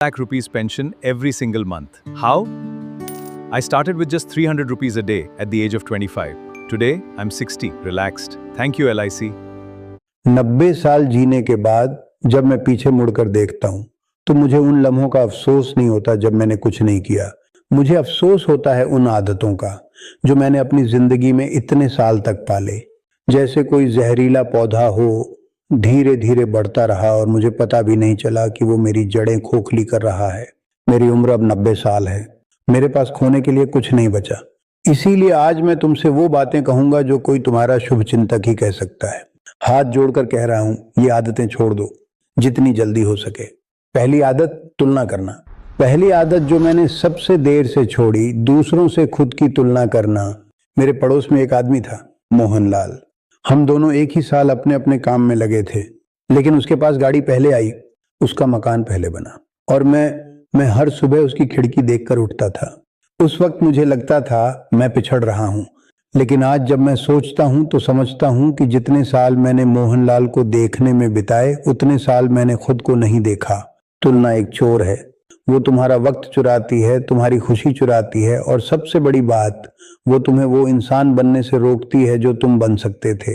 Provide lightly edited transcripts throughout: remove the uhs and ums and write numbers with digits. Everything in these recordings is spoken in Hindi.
lakh rupees pension every single month. How? I started with just 300 rupees a day at the age of 25. Today, I'm 60, relaxed. Thank you, LIC. 90 साल जीने के बाद जब मैं पीछे मुड़कर देखता हूं तो मुझे उन लम्हों का अफसोस नहीं होता जब मैंने कुछ नहीं किया। मुझे अफसोस होता है उन आदतों का जो मैंने अपनी जिंदगी में इतने साल तक पाले। जैसे कोई जहरीला पौधा हो, धीरे धीरे बढ़ता रहा और मुझे पता भी नहीं चला कि वो मेरी जड़ें खोखली कर रहा है। मेरी उम्र अब 90 साल है। मेरे पास खोने के लिए कुछ नहीं बचा। इसीलिए आज मैं तुमसे वो बातें कहूंगा जो कोई तुम्हारा शुभचिंतक ही कह सकता है। हाथ जोड़कर कह रहा हूं, ये आदतें छोड़ दो जितनी जल्दी हो सके। पहली आदत, तुलना करना। पहली आदत जो मैंने सबसे देर से छोड़ी, दूसरों से खुद की तुलना करना। मेरे पड़ोस में एक आदमी था, मोहनलाल। हम दोनों एक ही साल अपने अपने काम में लगे थे, लेकिन उसके पास गाड़ी पहले आई, उसका मकान पहले बना और मैं हर सुबह उसकी खिड़की देखकर उठता था। उस वक्त मुझे लगता था मैं पिछड़ रहा हूं, लेकिन आज जब मैं सोचता हूं तो समझता हूं कि जितने साल मैंने मोहनलाल को देखने में बिताए उतने साल मैंने खुद को नहीं देखा। तुलना एक चोर है, वो तुम्हारा वक्त चुराती है, तुम्हारी खुशी चुराती है और सबसे बड़ी बात, वो तुम्हें वो इंसान बनने से रोकती है जो तुम बन सकते थे।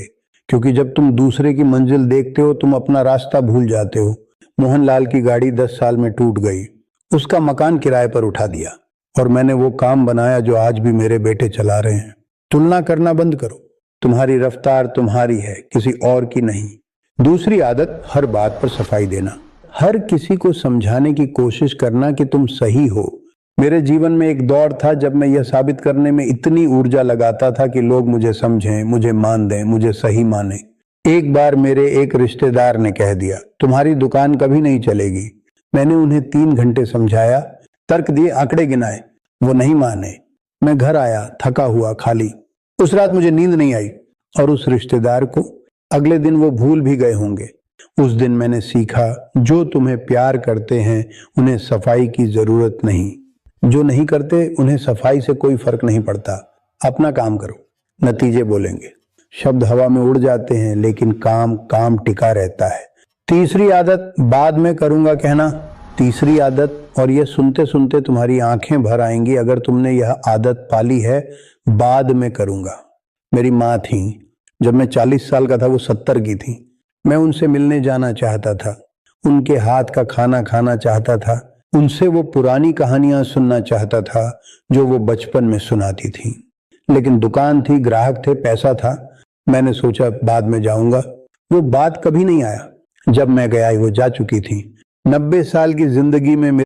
क्योंकि जब तुम दूसरे की मंजिल देखते हो तुम अपना रास्ता भूल जाते हो। मोहनलाल की गाड़ी 10 साल में टूट गई, उसका मकान किराए पर उठा दिया और मैंने वो काम बनाया जो आज भी मेरे बेटे चला रहे हैं। तुलना करना बंद करो। तुम्हारी रफ्तार तुम्हारी है, किसी और की नहीं। दूसरी आदत, हर बात पर सफाई देना। हर किसी को समझाने की कोशिश करना कि तुम सही हो। मेरे जीवन में एक दौर था जब मैं यह साबित करने में इतनी ऊर्जा लगाता था कि लोग मुझे समझें, मुझे मान दें, मुझे सही माने। एक बार मेरे एक रिश्तेदार ने कह दिया, तुम्हारी दुकान कभी नहीं चलेगी। मैंने उन्हें 3 घंटे समझाया, तर्क दिए, आंकड़े गिनाए, वो नहीं माने। मैं घर आया थका हुआ, खाली। उस रात मुझे नींद नहीं आई और उस रिश्तेदार को अगले दिन वो भूल भी गए होंगे। उस दिन मैंने सीखा, जो तुम्हें प्यार करते हैं उन्हें सफाई की जरूरत नहीं, जो नहीं करते उन्हें सफाई से कोई फर्क नहीं पड़ता। अपना काम करो, नतीजे बोलेंगे। शब्द हवा में उड़ जाते हैं लेकिन काम टिका रहता है। तीसरी आदत, बाद में करूंगा कहना। तीसरी आदत, और यह सुनते सुनते तुम्हारी आंखें भर आएंगी अगर तुमने यह आदत पाली है, बाद में करूंगा। मेरी माँ थी, जब मैं 40 साल का था वो 70 की थी। मैं उनसे मिलने जाना चाहता था, उनके हाथ का खाना खाना चाहता था, उनसे वो पुरानी कहानियां सुनना चाहता था जो वो बचपन में सुनाती थी। लेकिन दुकान थी, ग्राहक थे, पैसा था। मैंने सोचा बाद में जाऊंगा। वो बात कभी नहीं आया। जब मैं गया वो जा चुकी थी। 90 साल की जिंदगी में